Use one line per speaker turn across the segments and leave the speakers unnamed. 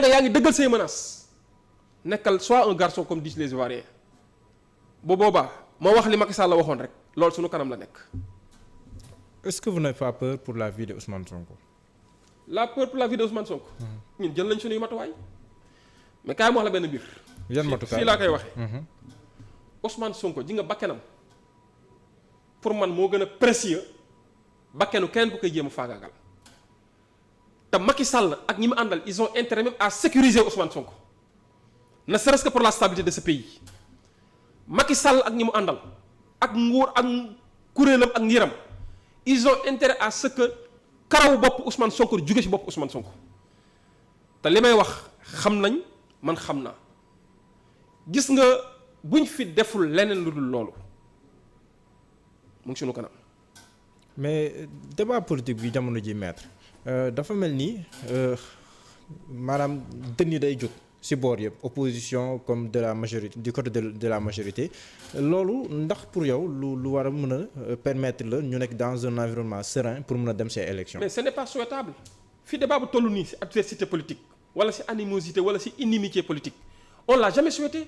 nga yaa ngi dëggal say menaces nekkal soit un garçon comme disent les Ivoiriens bu boobaa ma wax li Macky Sall la waxoon rek loolu suñu kanam la nekk.
Est-ce que vous n'avez pas peur pour la vie de Ousmane Sonko?
La peur pour la vie de Ousmane Sonko. ñun jël nañ suñuy matuwaay mais kaay ma wax la benn mbir.
yan matukaay
fii laa koy waxee. Ousmane Sonko ji nga bakkenam pour man moo gën a précieux bakkenu kenn bu koy jéem a faagaagal te Macky Sall ak ñi mu àndal ils ont intérêt même à sécuriser Ousmane Sonko ne serait-ce que pour la stabilité de ce pays Macky Sall ak ñi mu àndal ak nguur ak kuréelam ak ngiram ils ont intérêt à ce que karaw bopp Ousmane Sonko jóge ci bopp Ousmane Sonko te li may wax xam nañ man xam naa gis nga buñ fi deful leneen lu dul loolu mu ngi sunu kanam.
mais débat politique bi jamono ji maître dafa mel ni maanaam dënn yi day jóg ci boor yëpp opposition comme de la majorité du côté de la majorité loolu ndax pour yow lu war a mën a permettre la ñu nekk dans un environnement serein pour mën a dem ces élections.
mais ce n'est pas souhaitable fi débat bu toll nii ci adversité politique wala ci animosité wala ci inimitié politique on l'a jamais souhaité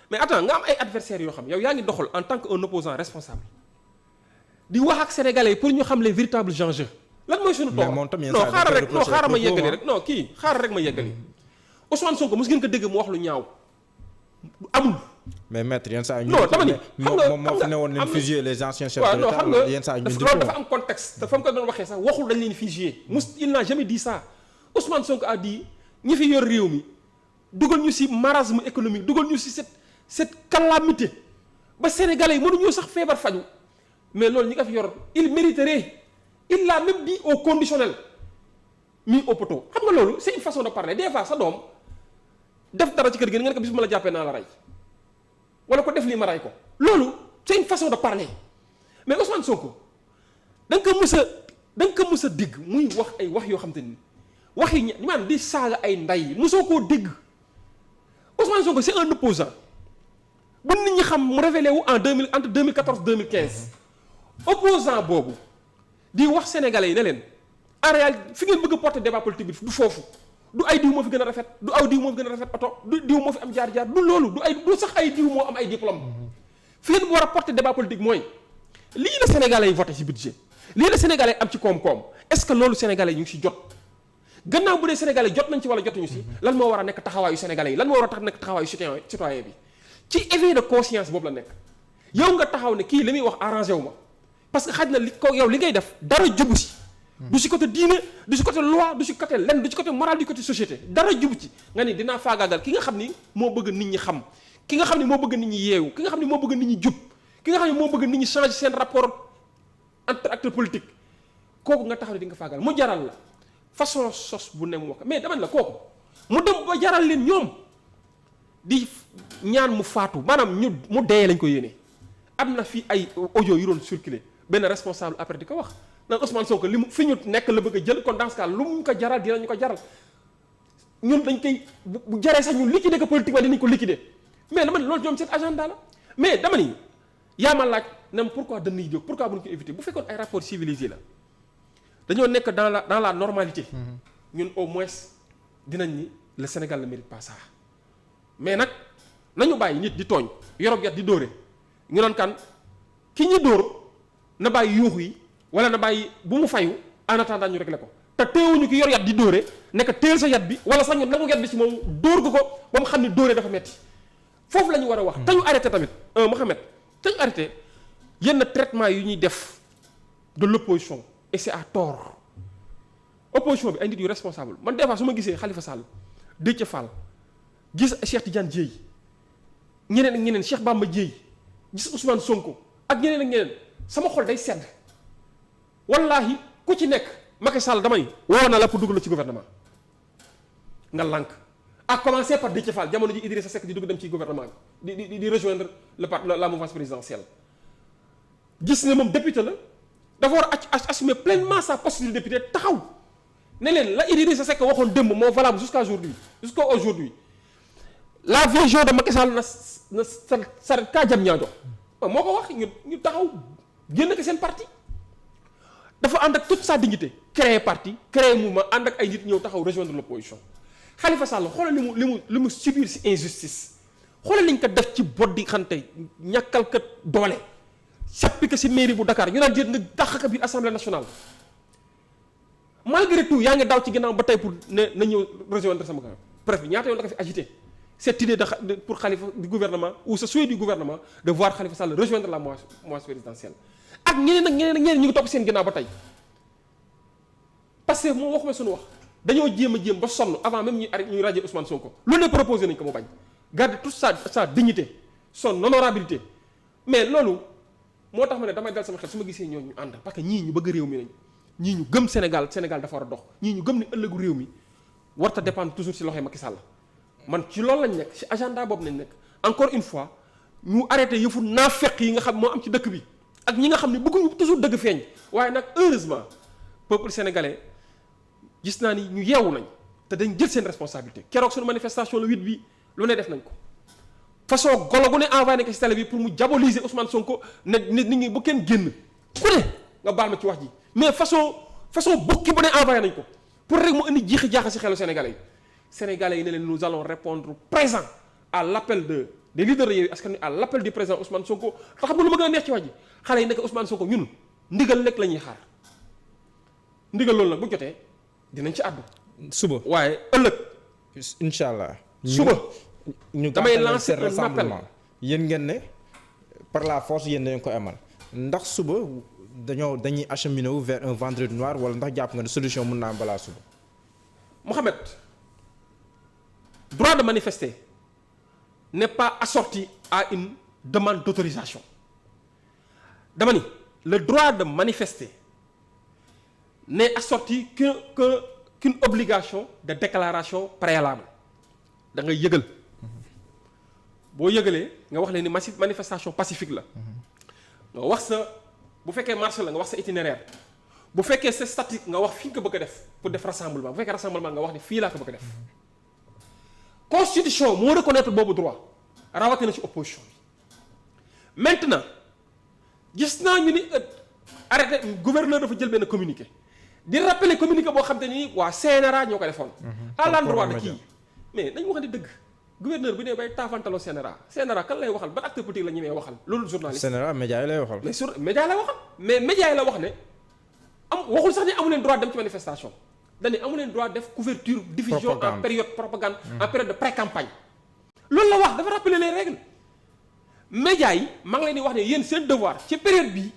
mais attends nga am ay adversaires yoo xam yow yaa ngi doxal en tant que un opposant responsable di wax ak sénégalais pour ñu xam les véritables enjeux lan mooy suñu tool non xaaral rek non xaaral ma yeggali rek non kii xaaral rek ma yeggali Ousmane Sonko mos ngeen ko dégg mu wax lu ñaaw amul.
mais maître yenn saa yi.
non dama ni xam nga
moom moo fi ne woon leen fusiller les anciens chefs de l'État.
xam nga
yenn saa yi ñu
loolu dafa am contexte te fa mu ko doon waxee sax waxul dañ leen fusiller il n'a jamais dit ça Ousmane Sonko a dit ñi fi yor réew mi dugal ñu ci marasme économique dugal ñu ci cette calamité ba sénégalais yi mënuñoo sax feebar faju mais loolu ñi nga fi yor il mériterait il l'a même dit au conditionnel mis au poteau xam nga loolu c'est une façon de parler des fois sa doom def dara ci kër gi nga ne ko bis ma la jàppee naa la rey wala ko def lii ma rey ko loolu c'est une façon de parler mais Ousmane Sonko da nga ko mës a dégg muy wax ay wax yoo xam te ni wax yi maanaam di saaga ay nday mosoo koo dégg Ousmane Sonko c'est un opposant bu nit ñi xam mu révélé wu entre 2014 2015 opposant boobu di wax sénégalais yi ne leen en réalité fi ngeen bëgg a porter débat politique bi du foofu du ay diw moo fi gën a rafet du aw diw moo fi gën a rafet oto du diw moo fi am jaar-jaar du loolu du sax ay diw moo am ay diplôme fi ngeen war a porter débat politique mooy lii la sénégalais yi voté ci budget lii la sénégalais yi am ci koom-koom est-ce que loolu sénégalais yi ñu ngi ci jot gannaaw bu dee sénégalais jot nañ ci wala jotuñu ci lan moo war a nekk taxawaayu sénégalais yi lan moo war a nekk taxawaayu citoyen bi ci éveil de conscience boobu la nekk yow nga taxaw ne kii li muy wax arrangé wu ma parce que xaj na li ko yow li ngay def dara jubu ci du ci côté diine du ci côté loi du ci côté lenn du ci côté moral du côté société dara jubu ci nga ni dinaa faagaagal ki nga xam ni moo bëgg nit ñi xam ki nga xam ni moo bëgg nit ñi yeewu ki nga xam ni moo bëgg nit ñi jub ki nga xam ni moo bëgg nit ñi changer seen rapport entre acteurs politiques kooku nga taxaw ne di nga faagaagal mu jaral la façon sos bu ne mu wax mais dama la kooku mu dem ba jaral leen ñoom di ñaan mu faatu maanaam mu dee lañ ko yéene am na fi ay audio yu doon circuler benn responsable après di ko wax naan Ousmane Sonko li mu fi ñu nekk la bëgg a jël kon dans ce cas lu mu ko jaral dinañu ko jaral ñun dañ koy bu jaree sax ñun liquider ko politiquement dinañ ko liquider mais dama ni loolu ñoom seen agenda la mais dama ni yaa ma laaj nam pourquoi dënn yi jóg pourquoi bu ñu ko éviter bu fekkoon ay rapports civilisés la dañoo nekk dans la normalité ñun au moins dinañ ni le Sénégal ne mérite pas ça mais nag nañu bàyyi nit di tooñ yorob yat di dóore ñu naan kan ki ñi dóor na bàyyi yuuxu yi wala na bàyyi bu mu fayu en attendant ñu réglé ko te teewuñu ki yor yat di dóore nekk teel sa yat bi wala sax ñu nangu yat bi ci moom dóor ko ba mu xam ne dóoree dafa metti foofu la ñu war a wax te ñu arrêté tamit Mohamed te ñu arrêté yenn traitement yu ñuy def de l'opposition et c'est à tort opposition bi ay nit yu responsable man des fois su ma gisee Khalifa Sall Déthié Fall gis Cheikh Tidiane Dièye ñeneen ak ñeneen Cheikh Bamba Dièye gis Ousmane Sonko ak ñeneen ak ñeneen sama xol day sedd wallahi ku ci nekk Macky Sall dama ni woo na la pour dugg la ci gouvernement nga lànk à commencer par Déthié Fall jamono ji Idrissa Seck di dugg dem ci gouvernement bi di rejoindre la mouvance présidentielle gis ne moom député la dafa war a assumer pleinement sa posture de député taxaw ne leen la Idrissa Seck waxoon démb moo valable jusqu'à aujourd'hui la vision de Macky Sall na sa ka jam ñaajo moo ko wax ñu taxaw génn ko seen parti dafa ànd ak toute sa dignité créer parti créer mouvement ànd ak ay nit ñëw taxaw rejoindre l'opposition Khalifa Sall xoolal li mu subir ci injustice xoolal liñ ko def ci boddi xante ñàkkal ko doole sappi ko ci mairie bu Dakar ñu naan jël nga dàq ko biir assemblée nationale malgré tout yaa ngi daw ci ginnaaw ba tey pour ne na ñëw rejoindre sama camp bref ñaata yoon la ko fi agité cette idée de pour Khalifa du gouvernement ou ce souhait du gouvernement de voir Khalifa Sall rejoindre la mouvance présidentielle ak ñeneen ñu ngi topp seen ginnaaw ba tey parce que moom waxuma suñu wax dañoo jéem ba sonn avant même ñuy radier Ousmane Sonko lu ne proposé nañ ko mu bañ garder toute sa dignité son honorabilité mais loolu moo tax ma ne damay dal sama xel su ma gisee ñooñu ñu ànd parce que ñii ñu bëgg réew mi lañ ñii ñu gëm Sénégal dafa war a dox ñii ñu gëm ni ëllëgu réew mi warta dépendre toujours ci loxoy Macky Sall man ci loolu lañ nekk ci agenda boobu nañ nekk encore une fois ñu arrêté yëfu naafeq yi nga xam moo am ci dëkk bi ak ñi nga xam ne bëgguñu toujours dëgg feeñ waaye nag heureusement peuple sénégalais gis naa ni ñu yeewu nañ te dañ jël seen responsabilité keroog suñu manifestation le 8 bi lu ne def nañ ko façon golo gu ne envoyé nañ ko ci télé bi pour mu diaboliser Ousmane Sonko ne nit ñi bu kenn génn ku ne nga baal ma ci wax ji mais façon bukki bu ne envoyé nañ ko pour rek mu indi jiixi jaaxa ci xelu sénégalais yi ne leen nous allons répondre présent à l'appel des leaders de Yewwi Askan Wi à l'appel du président Ousmane Sonko te xam nga lu ma gën a neex ci wax ji xale yi nekk Ousmane Sonko ñun ndigal lekk la ñuy xaar ndigal loolu nag bu jotee dinañ ci àddu
suba
waaye ëllëg
incha allah
suba
ñu
damay lancer
un
appel
yéen ngeen ne par la force yéen dañu ko amal ndax suba dañuy acheminer wu vers un vendredi noir wala ndax jàpp nga ne solution mën naa am balaa suba.
Mohamed, droit de manifester n'est pas assorti à une demande d'autorisation dama ni le droit de manifester n'est assorti qu'une obligation de déclaration préalable da ngay yëgal boo yëgalee nga wax leen ni manifestation pacifique la nga wax sa bu fekkee marche la nga wax sa itinéraire bu fekkee c'est statique nga wax fi nga ko bëgg a def pour def rassemblement bu fekkee rassemblement nga wax ni fii laa ko bëgg a def constitution moo reconnaître boobu droit rawatina ci opposition bi maintenant gis naa ñu ni arrêté gouverneur dafa jël benn communiqué di rappeler communiqué boo xam te ni waa CNRA ñoo ko defoon à l'endroit de kii mais dañu wax ni dëgg gouverneur bi ne bay taafantaloo CNRA kan lay waxal ban acteur politique la ñu may waxal loolu journaliste
CNRA média yi lay waxal
mais sur média lay waxal mais média yi la wax ne waxul sax ne amu leen droit dem ci manifestation dañu amu leen droit def couverture diffusion en période propagande en période de pré-campagne loolu la wax dafa rappeler les règles média yi maa ngi leen di wax ne yéen seen devoir ci période bii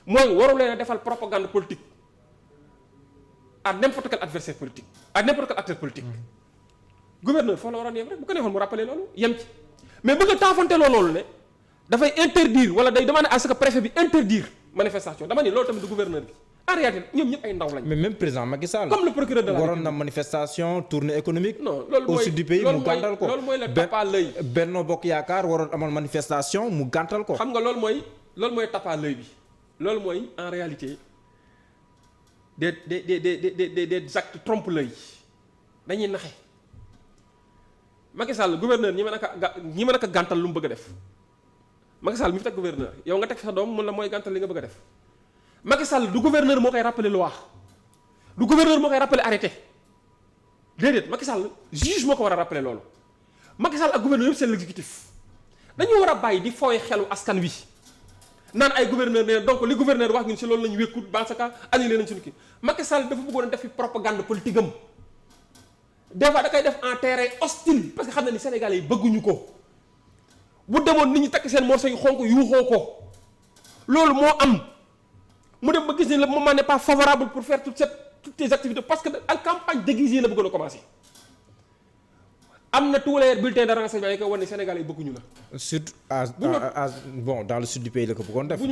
mooy waru leen a defal propagande politique à n'importe quel adversaire politique à n'importe quel acteur politique gouverneur foofu la waroon yem rek bu ko neexoon mu rappeler loolu yem ci mais bëgg a taafanteloo loolu ne dafay interdire wala day demander à ce que préfet bi interdire manifestation dama ni loolu tamit du gouverneur bi en réalité ñoom ñëpp ay ndaw lañ.
mais même président Macky Sall
comme le procureur de la
waroon na manifestation tournée économique.
non loolu mooy
au sud du pays mu gàntal ko
loolu mooy la tapa l'œil.
Benno Bokk Yaakaar waroon amal manifestation mu gàntal ko.
xam nga loolu mooy tapa l'œil bi loolu mooy en réalité des actes trompe l'œil dañuy naxe Macky Sall gouverneur ñi mën a ko gàntal lu mu bëgg a def Macky Sall mi fi teg gouverneur yow nga teg fi sa doom mun la mooy gàntal li nga bëgg a def. Macky Sall du gouverneur moo koy rappeler loi du gouverneur moo koy rappeler arrêté déedéet Macky Sall juge moo ko war a rappeler loolu Macky Sall ak gouverneur yëpp c'est l'exécutif dañu war a bàyyi di fooy xelu askan wi naan ay gouverneur ne donc li gouverneur wax ñun si loolu la ñu wékkut dans ce cas annulé nañ suñu kii Macky Sall dafa bëggoon def fi propagande politique am des fois da koy def en terrain hostile parce que xam na ni Sénégalais yi bëgguñu ko bu demoon nit ñi takk seen morceau yu xonk yuuxoo ko loolu moo am. mu dem ba gis ne le moment n'est pas favorable pour faire toutes ces activités parce que ak campagne déguisée la bëggoon a commencer am na tous les bulletins de renseignement yi ko wane Sénégal yi bëgguñu la.
surtout bon dans le sud du pays la ko bëggoon def.
bu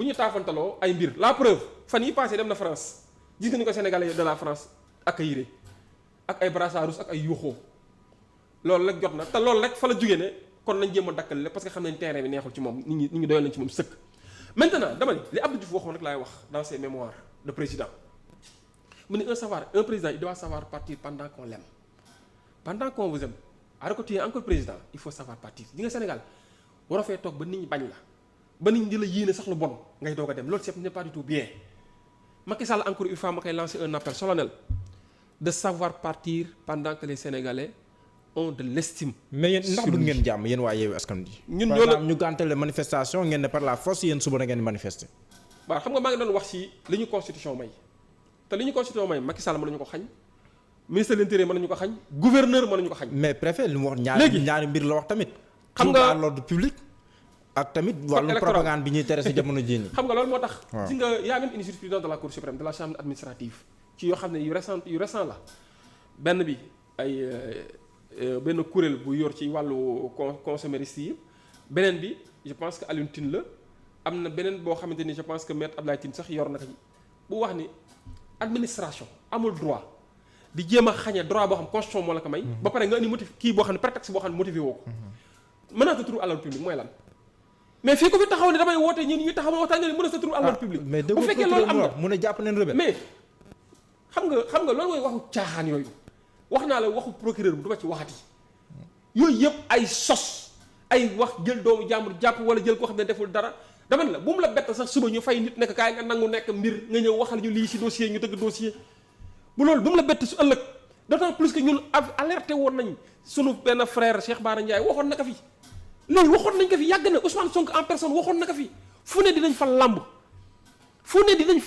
ñu taafantaloo ay mbir la preuve fan yi passé dem na France gis nga ni ko Sénégalais de la France accueillir ak ay brassards rouges ak ay yuuxoo loolu rek jot na te loolu rek fa la jógee ne kon nañ jéem a dakkal lépp parce que xam nañ terrain bi neexul ci moom nit ñi doyal nañ ci moom sëkk. maintenant dama ni li Abdou Diouf waxoon rek laay wax dans ses mémoires de président mu ni un président il doit savoir partir pendant qu'on l'aime pendant qu'on vous aime alors que tu es encore président il faut savoir partir di nga Sénégal waroo fee toog ba nit ñi bañ la ba nit ñi di la yéene sax lu bon ngay doog a dem loolu c'est n'est pas du tout bien Macky Sall encore une fois ma koy lancer un appel solennel de savoir partir pendant que les Sénégalais ont de l'estime.
mais yéen ndax bëgg ngeen jàmm yéen waa Yewwi Askan Wi.
ñun
par
ñoo la
exemple ñu gàntale manifestation ngeen ne par la force yéen suba da ngeen di manifester.
waaw xam nga maa ngi doon wax ci li ñu constitution may te li ñu constitution may Macky Sall mën nañu ko xañ ministre de l'intérieur mën nañu ko xañ gouverneur mën nañu ko xañ.
mais préfet li mu wax
léegi
ñaari mbir la wax tamit.
xam nga
trouble à l'ordre public. ak tamit wàllu propagande bi ñuy tere ci jamono jii nii.
xam nga loolu moo tax.
waaw
ci nga y a même une jurisprudence de la Cour suprême de la chambre administrative ci yoo xam ne yu récent la benn bi ay benn kuréel bu yor ci wàllu consomériste yi beneen bi je pense que Alioune Tine la am na beneen boo xamante ni je pense que maître Abdoulaye Tine sax yor na ko bu wax ni administration amul droit di jéem a xañe droit boo xam constitution moo la ko may. ba pare nga indi motif kii boo xam ne prétexte boo xam ne motivé woo ko. menace de trouble à l'ordre public mooy lan. mais fii ko fi taxaw ne damay woote ñi taxaw ma waxtaan nga ni menace de trouble à l'ordre public.
mais
bu fekkee loolu am na
mu ne jàpp nañ rebelle.
mais xam nga loolu mooy waxu caaxaan yooyu wax naa la waxu procureur bu duma ci waxati yooyu yëpp ay sos ay wax jël doomu jàmbur jàpp wala jël koo xam ne deful dara dama ne la bu mu la bett sax suba ñu fay nit nekk kaay nga nangu nekk mbir nga ñëw waxal ñu lii ci dossier ñu tëgg dossier bu loolu bu mu la bett su ëllëg d'autant plus que ñun alerté woon nañ sunu benn frère Cheikh Bara Ndiaye waxoon na ko fi léegi waxoon nañ ko fi yàgg na Ousmane Sonko en personne waxoon na ko fi fu ne dinañ fa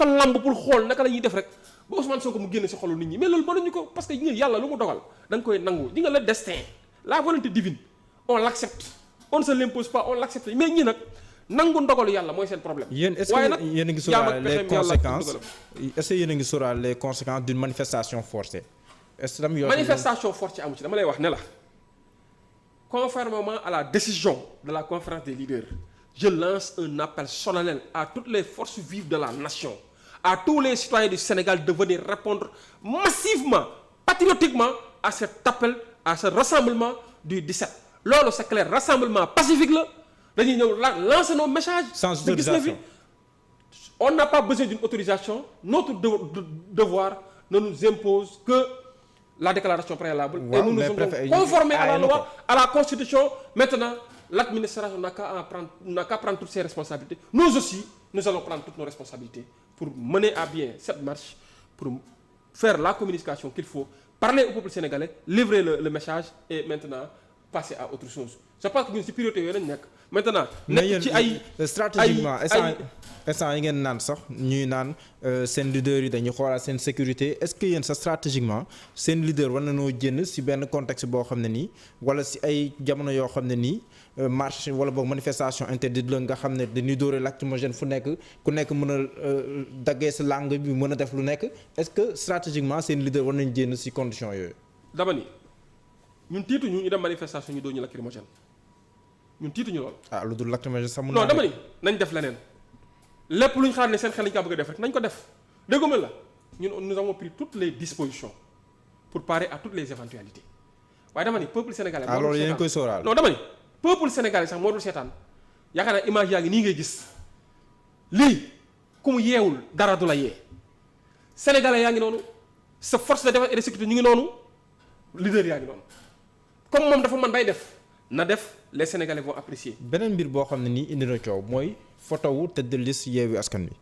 lamb pour xool naka la ñuy def rek ba Ousmane Sonko mu génn ci xolu nit ñi mais loolu mënuñu ko parce que yàlla lu mu dogal da nga koy nangu di nga le destin la volonté divine on l'accepte on ne se l'impose pas on l'accepte mais ñi nag nangu ndogalu yàlla mooy seen problème.
yéen est-ce que yéen a ngi sóoraale les conséquences est-ce que yéen a ngi sóoraale les conséquences d'une manifestation forcée. est-ce que tam yoo
manifestation forcée amu ci dama lay wax ne la conformément à la décision de la conférence des leaders je lance un appel solennel à toutes les forces vives de la nation à tous les citoyens du Sénégal de venir répondre massivement patriotiquement à cet appel à ce rassemblement du 17 loolu c'est clair rassemblement pacifique la dañuy ñëw lancer nos messages.
sans autorisation
on n'a pas besoin d'une autorisation notre devoir ne nous impose que la déclaration préalable. Et nous nous sommes conformés à la loi, à la Constitution. Maintenant, l'administration n'a qu'à prendre toutes ses responsabilités. Nous aussi, nous allons prendre toutes nos responsabilités pour mener à bien cette marche, pour faire la communication qu'il faut, parler au peuple sénégalais, livrer le message et maintenant passer à autre chose. Je pense que ñun ci priorité yooyu lañ nekk maintenant. nekk ci ay
stratégiquement instant yi ngeen naan sax ñuy naan seen leader yi dañuy xoolaat seen sécurité est-ce que yéen sax stratégiquement seen leader war nañoo génn ci benn contexte boo xam ne nii wala ci ay jamono yoo xam ne nii marche wala boog manifestation interdite la nga xam ne dañuy dóore lacrymogène fu nekk ku nekk mën a daggee sa langue bi mën a def lu nekk est-ce que stratégiquement seen leader war nañ génn ci conditions yooyu.
dama ni ñun tiituñu ñu dem manifestation ñu dóor ñu lacrymogène ñun tiituñu lool.
ah lu dul lacrymogène sax.
non dama ni nañ def leneen lépp lu ñu xalaat ne seen xel lañu kaa bëgg a def rek nañ ko def déggu ma la ñun nous avons pris toutes les dispositions pour parer à toutes les éventualités waaye dama ni peuple sénégalais.
alors yéen a ngi koy sóoraal.
non dama ni peuple sénégalais sax moo dul seetaan yaakaar naa image yaa ngi nii ngay gis lii ku mu yeewul dara du la yee sénégalais yaa ngi noonu sa force de défense et de sécurité ñu ngi noonu leader yaa ngi noonu comme moom dafa mën bay def na def les sénégalais vont apprécier.
beneen mbir boo xam ne nii indi na coow mooy photo wu tête de liste Yewwi Askan Wi.